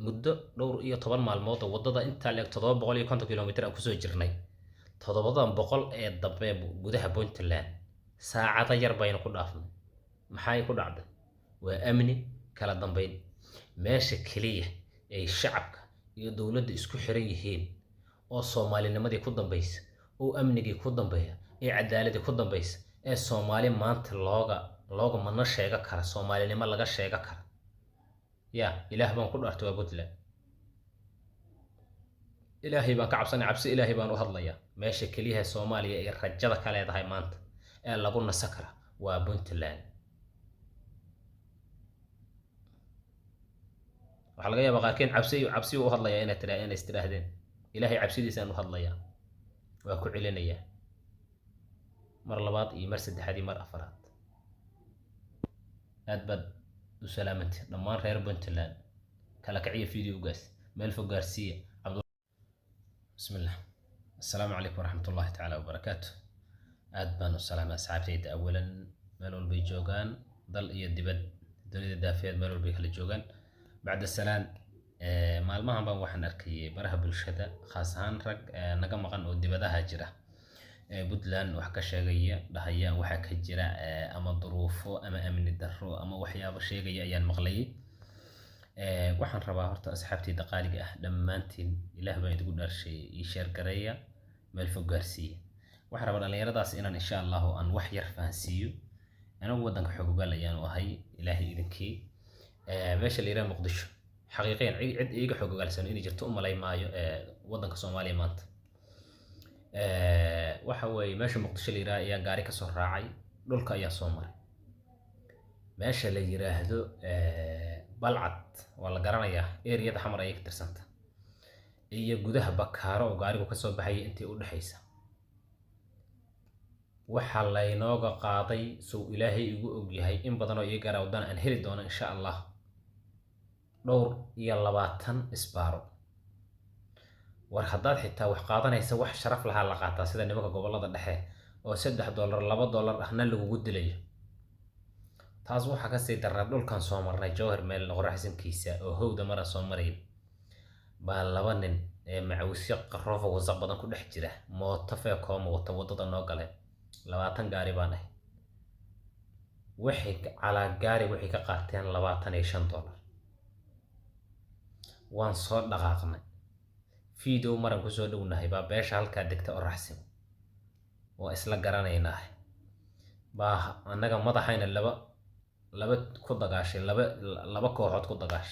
muddo dhowr iyo 10 maalmood oo wadada inta leeg 750 kiiloomitir aan ku soo jirnay 700 ee dambe gudaha Puntland saacada yar bayna ku dhaafnay maxay ku dhacday waa amni kala dambeyn meesha kaliya ay shacabka iyo dawladda isku xiran yihiin oo Soomaalinimadii ku dambaysa oo amnigii ku dambeeya ee cadaaladii ku dambaysa ee Soomaali maanta looga mana sheega kara Soomaalinimo laga sheega kara يا إله بان كل أرتوا بدلة إلهي بان كعبسني عبس إلهي بان وهضلا يا ماشي كليها سوماليا الرجالة كلا هاي مانت إلا قلنا سكرة وبنتلان وحلقة بقى كين عبسي وهضلا يا أنا ترى أنا استراهدين إلهي عبسي لسان وهضلا يا وأكل علينا يا مر لباط يمرسد هذه مر أفراد أدبد وسلامتي دمان reer Puntland kala kiciyo fiidiyowgaas meel fog gaarsiiya bismillah assalaamu calaykum waraxmatullaahi tacaala wabarakaatu aad baan u salaamay asxaabtayda awalan meel walbay joogaan dal iyo dibad dunida daafeed meel walbay kala joogaan bacda salaan maalmahan baan waxaan arkayay baraha bulshada khaas ahaan rag naga maqan oo dibadaha jira Puntland wax ka sheegaya dhahayaan waxa ka jira ama duruufo ama amni darro ama waxyaabo sheegaya ayaan maqlay waxaan rabaa horta asxaabtayda qaaliga ah dhammaantiin ilaah baa idigu dhaarshay ii sheer gareeya meel fog gaarsiiya waxaan rabaa dhalinyaradaas inaan insha Allah aan wax yar fahansiiyo anagu wadanka xogogaal ayaan u ahay ilaahay idinkii meesha la yiraahdo Muqdisho xaqiiqatan cid iiga xogogaalsan in jirto u malay maayo wadanka Soomaaliya maanta waxa weeye meesha Muqdisho la yiraahdo ayaa gaari ka soo raacay dhulka ayaa soo maray meesha la yiraahdo balcad waa la garanayaa eeriyada xamar ay ka tirsanta iyo gudaha Bakaaro oo gaarigu ka soo baxay intii u dhaxaysa waxa la inooga qaaday soo ilaahay igu og yahay in badan oo iyaga wadana aan heli doono insha Allah dhowr iyo 20 isbaaro war haddaad xitaa wax qaadanaysa wax sharaf laha la qaataa sida nimanka gobolada dhexe oo $3 $2 ahna lagu dilayo taas waxa ka sii daraa dhulkan soo marnay jawhar meel qoraxsankiisa oo howda mara soo maray baa laba nin ee macawisyo qaroofa wasaq badan ku dhex jira mooto feekooma wata wadada noo galay 20 gaari baan ahay wixii ala gaari wixii ka qaateen $25 waan soo dhaqaaqnay فيديو مرة كسر دونا هي بابيش هالك دكتور رحسم وإسلا قرانينا باه أنا كم مضى حين اللبا كود دقاش اللبا كوحد كود دقاش